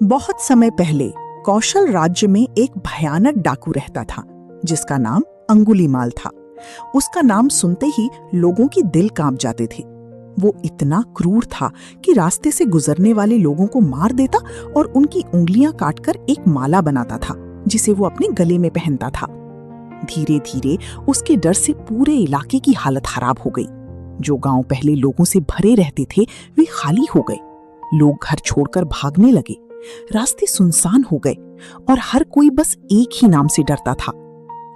बहुत समय पहले कौशल राज्य में एक भयानक डाकू रहता था जिसका नाम अंगुलीमाल था। उसका नाम सुनते ही लोगों के दिल कांप जाते थे। वो इतना क्रूर था कि रास्ते से गुजरने वाले लोगों को मार देता और उनकी उंगलियां काटकर एक माला बनाता था जिसे वो अपने गले में पहनता था। धीरे धीरे उसके डर से पूरे इलाके की हालत खराब हो गई। जो गांव पहले लोगों से भरे रहते थे वे खाली हो गए। लोग घर छोड़कर भागने लगे, रास्ते सुनसान हो गए और हर कोई बस एक ही नाम से डरता था,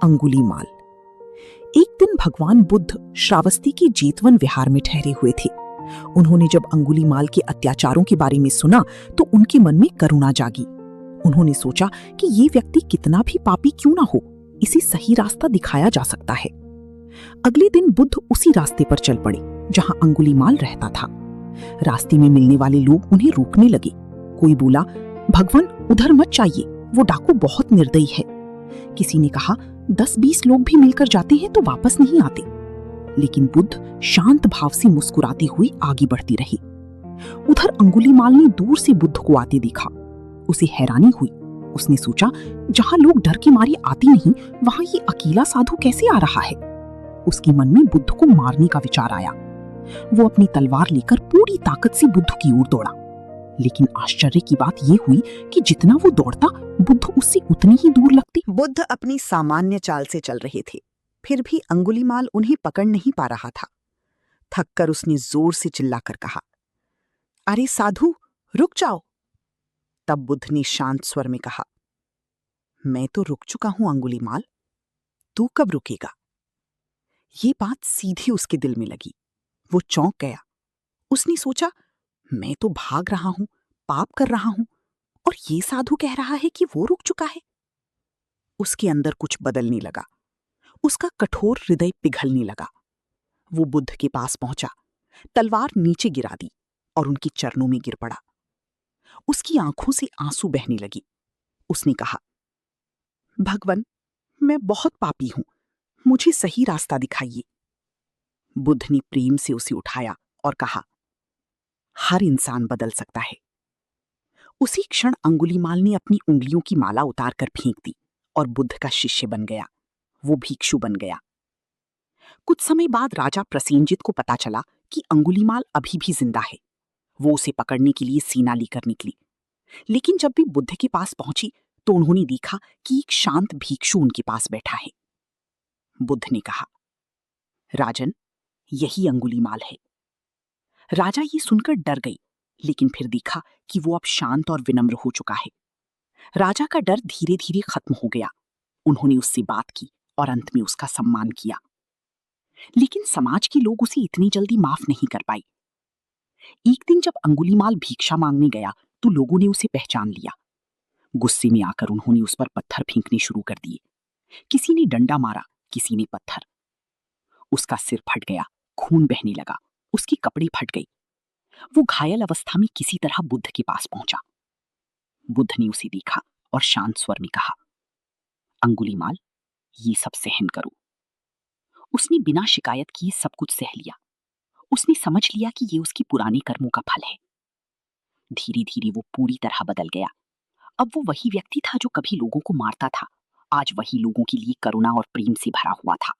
अंगुलीमाल। एक दिन भगवान बुद्ध श्रावस्ती के जेतवन विहार में ठहरे हुए थे। उन्होंने जब अंगुलीमाल के अत्याचारों के बारे में सुना तो उनके मन में करुणा जागी। उन्होंने सोचा कि ये व्यक्ति कितना भी पापी क्यों ना हो, इसे सही रास्ता दिखाया जा सकता है। अगले दिन बुद्ध उसी रास्ते पर चल पड़े जहां अंगुलीमाल रहता था। रास्ते में मिलने वाले लोग उन्हें रोकने लगे। कोई बोला, भगवान उधर मत जाइए, वो डाकू बहुत निर्दयी है। किसी ने कहा, 10-20 लोग भी मिलकर जाते हैं तो वापस नहीं आते। लेकिन बुद्ध शांत भाव से मुस्कुराती हुई आगे बढ़ती रही। उधर अंगुलीमाल ने दूर से बुद्ध को आते देखा। उसे हैरानी हुई। उसने सोचा, जहां लोग डर के मारे आते नहीं, वहां ये अकेला साधु कैसे आ रहा है। उसके मन में बुद्ध को मारने का विचार आया। वो अपनी तलवार लेकर पूरी ताकत से बुद्ध की ओर दौड़ा। लेकिन आश्चर्य की बात यह हुई कि जितना वो दौड़ता, बुद्ध उससे उतनी ही दूर लगते। बुद्ध अपनी सामान्य चाल से चल रहे थे, फिर भी अंगुलीमाल उन्हें पकड़ नहीं पा रहा था। थककर उसने जोर से चिल्लाकर कहा, अरे साधु, रुक जाओ। तब बुद्ध ने शांत स्वर में कहा, मैं तो रुक चुका हूं अंगुलीमाल, तू कब रुकेगा। ये बात सीधी उसके दिल में लगी। वो चौंक गया। उसने सोचा, मैं तो भाग रहा हूं, पाप कर रहा हूं, और ये साधु कह रहा है कि वो रुक चुका है। उसके अंदर कुछ बदलने लगा। उसका कठोर हृदय पिघलने लगा। वो बुद्ध के पास पहुंचा, तलवार नीचे गिरा दी और उनके चरणों में गिर पड़ा। उसकी आंखों से आंसू बहने लगी। उसने कहा, भगवान, मैं बहुत पापी हूं, मुझे सही रास्ता दिखाइए। बुद्ध ने प्रेम से उसे उठाया और कहा, हर इंसान बदल सकता है। उसी क्षण अंगुलीमाल ने अपनी उंगलियों की माला उतारकर फेंक दी और बुद्ध का शिष्य बन गया। वो भिक्षु बन गया। कुछ समय बाद राजा प्रसेनजित को पता चला कि अंगुलीमाल अभी भी जिंदा है। वो उसे पकड़ने के लिए सेना लेकर निकली। लेकिन जब भी बुद्ध के पास पहुंची तो उन्होंने देखा कि एक शांत भिक्षु उनके पास बैठा है। बुद्ध ने कहा, राजन, यही अंगुलीमाल है। राजा ये सुनकर डर गई, लेकिन फिर देखा कि वो अब शांत और विनम्र हो चुका है। राजा का डर धीरे धीरे खत्म हो गया। उन्होंने उससे बात की और अंत में उसका सम्मान किया। लेकिन समाज के लोग उसे इतनी जल्दी माफ नहीं कर पाए। एक दिन जब अंगुलीमाल भिक्षा मांगने गया तो लोगों ने उसे पहचान लिया। गुस्से में आकर उन्होंने उस पर पत्थर फेंकने शुरू कर दिए। किसी ने डंडा मारा, किसी ने पत्थर। उसका सिर फट गया, खून बहने लगा, उसके कपड़े फट गए। वो घायल अवस्था में किसी तरह बुद्ध के पास पहुंचा। बुद्ध ने उसे देखा और शांत स्वर में कहा, अंगुलीमाल, ये सब सहन करो। उसने बिना शिकायत किए सब कुछ सह लिया। उसने समझ लिया कि ये उसके पुराने कर्मों का फल है। धीरे धीरे वो पूरी तरह बदल गया। अब वो वही व्यक्ति था जो कभी लोगों को मारता था, आज वही लोगों के लिए करुणा और प्रेम से भरा हुआ था।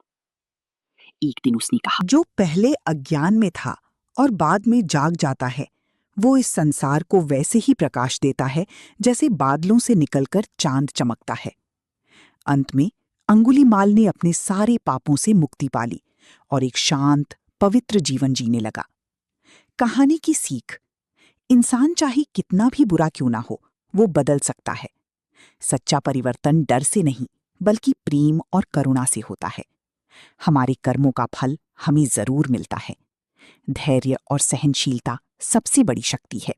एक दिन उसने कहा, जो पहले अज्ञान में था और बाद में जाग जाता है, वो इस संसार को वैसे ही प्रकाश देता है जैसे बादलों से निकलकर चांद चमकता है। अंत में अंगुलीमाल ने अपने सारे पापों से मुक्ति पा ली और एक शांत, पवित्र जीवन जीने लगा। कहानी की सीख, इंसान चाहे कितना भी बुरा क्यों ना हो, वो बदल सकता है। सच्चा परिवर्तन डर से नहीं, बल्कि प्रेम और करुणा से होता है। हमारे कर्मों का फल हमें जरूर मिलता है। धैर्य और सहनशीलता सबसे बड़ी शक्ति है।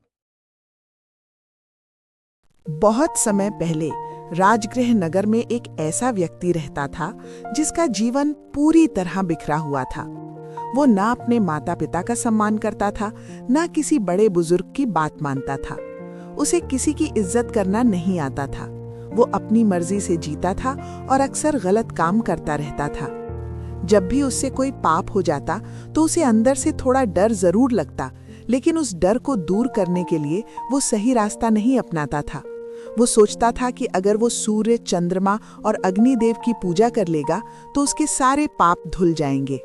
बहुत समय पहले राजगृह नगर में एक ऐसा व्यक्ति रहता था जिसका जीवन पूरी तरह बिखरा हुआ था। वो ना अपने माता पिता का सम्मान करता था, ना किसी बड़े बुजुर्ग की बात मानता था। उसे किसी की इज्जत करना नहीं आता था। वो अपनी मर्जी से जीता था और अक्सर गलत काम करता रहता था। जब भी उससे कोई पाप हो जाता तो उसे अंदर से थोड़ा डर जरूर लगता, लेकिन उस डर को दूर करने के लिए वो सही रास्ता नहीं अपनाता था। वो सोचता था कि अगर वो सूर्य, चंद्रमा और अग्निदेव की पूजा कर लेगा तो उसके सारे पाप धुल जाएंगे।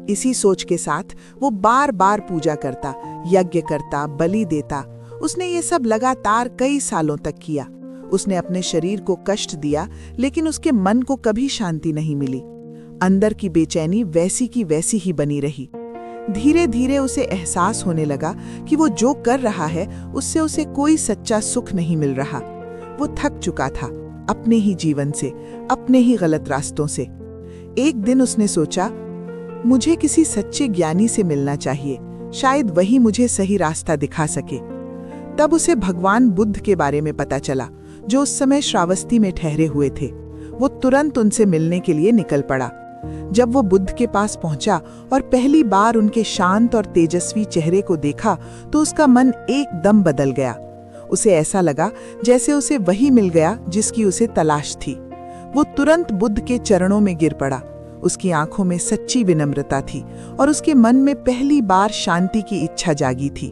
इसी सोच के साथ वो बार बार पूजा करता, यज्ञ करता, बलि देता। उसने ये सब लगातार कई सालों तक किया। उसने अपने शरीर को कष्ट दिया, लेकिन उसके मन को कभी शांति नहीं मिली। अंदर की बेचैनी वैसी की वैसी ही बनी रही। धीरे धीरे उसे एहसास होने लगा कि वो जो कर रहा है उससे उसे कोई सच्चा सुख नहीं मिल रहा। वो थक चुका था अपने ही जीवन से, अपने ही गलत रास्तों से। एक दिन उसने सोचा, मुझे किसी सच्चे ज्ञानी से मिलना चाहिए, शायद वही मुझे सही रास्ता दिखा सके। तब उसे भगवान बुद्ध के बारे में पता चला, जो उस समय श्रावस्ती में ठहरे हुए थे। वो तुरंत उनसे मिलने के लिए निकल पड़ा। जब वो बुद्ध के पास पहुंचा और पहली बार उनके शांत और तेजस्वी चेहरे को देखा तो उसका मन एकदम बदल गया। उसे ऐसा लगा जैसे उसे वही मिल गया जिसकी उसे तलाश थी। वो तुरंत बुद्ध के चरणों में गिर पड़ा। उसकी आंखों में सच्ची विनम्रता थी और उसके मन में पहली बार शांति की इच्छा जागी थी।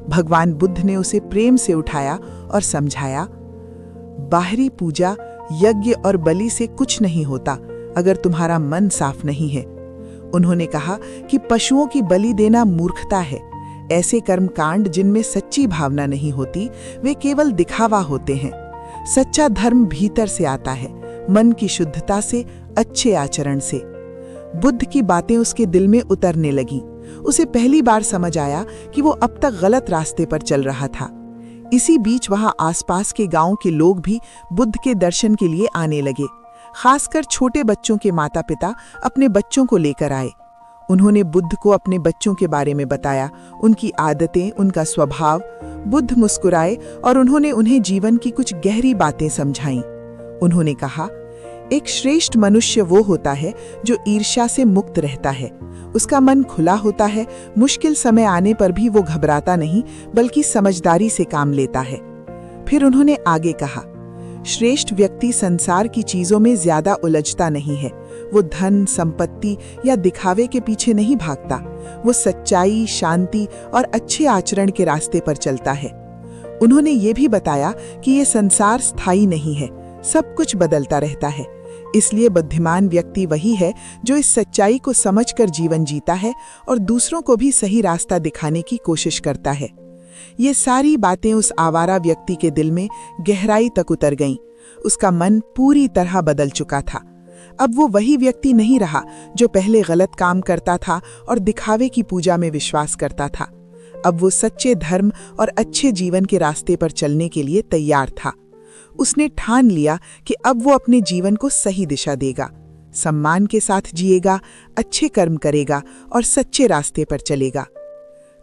भगवान बुद्ध ने उसे प्रेम से उठाया और समझाया, बाहरी पूजा, यज्ञ और बलि से कुछ नहीं होता अगर तुम्हारा मन साफ नहीं है। उन्होंने कहा कि पशुओं की बलि देना मूर्खता है। ऐसे कर्मकांड जिनमें सच्ची भावना नहीं होती, वे केवल दिखावा होते हैं। सच्चा धर्म भीतर से आता है, मन की शुद्धता से, अच्छे आचरण से। बुद्ध की बातें उसके दिल में उतरने लगीं। उसे पहली बार समझ आया कि वो अब तक गलत रास्ते पर चल रहा था। इसी बीच वहां आसपास के गांव के लोग भी बुद्ध के दर्शन के लिए आने लगे। खासकर छोटे बच्चों के माता पिता अपने बच्चों को लेकर आए। उन्होंने बुद्ध को अपने बच्चों के बारे में बताया, उनकी आदतें, उनका स्वभाव। बुद्ध मुस्कुराए और उन्होंने उन्हें जीवन की कुछ गहरी बातें समझाईं। उन्होंने कहा, एक श्रेष्ठ मनुष्य वो होता है जो ईर्ष्या से मुक्त रहता है। उसका मन खुला होता है, मुश्किल समय आने पर भी वो घबराता नहीं बल्कि समझदारी से काम लेता है। फिर उन्होंने आगे कहा, श्रेष्ठ व्यक्ति संसार की चीजों में ज्यादा उलझता नहीं है। वो धन, संपत्ति या दिखावे के पीछे नहीं भागता। वो सच्चाई, शांति और अच्छे आचरण के रास्ते पर चलता है। उन्होंने ये भी बताया कि ये संसार स्थायी नहीं है, सब कुछ बदलता रहता है। इसलिए बुद्धिमान व्यक्ति वही है जो इस सच्चाई को समझकर जीवन जीता है और दूसरों को भी सही रास्ता दिखाने की कोशिश करता है। ये सारी बातें उस आवारा व्यक्ति के दिल में गहराई तक उतर गईं। उसका मन पूरी तरह बदल चुका था। अब वो वही व्यक्ति नहीं रहा जो पहले गलत काम करता था और दिखावे की पूजा में विश्वास करता था। अब वो सच्चे धर्म और अच्छे जीवन के रास्ते पर चलने के लिए तैयार था। उसने ठान लिया कि अब वो अपने जीवन को सही दिशा देगा, सम्मान के साथ जिएगा, अच्छे कर्म करेगा और सच्चे रास्ते पर चलेगा।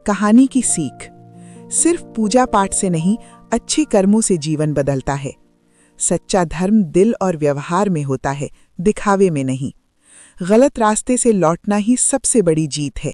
कहानी की सीख, सिर्फ पूजा पाठ से नहीं, अच्छे कर्मों से जीवन बदलता है। सच्चा धर्म दिल और व्यवहार में होता है, दिखावे में नहीं। गलत रास्ते से लौटना ही सबसे बड़ी जीत है।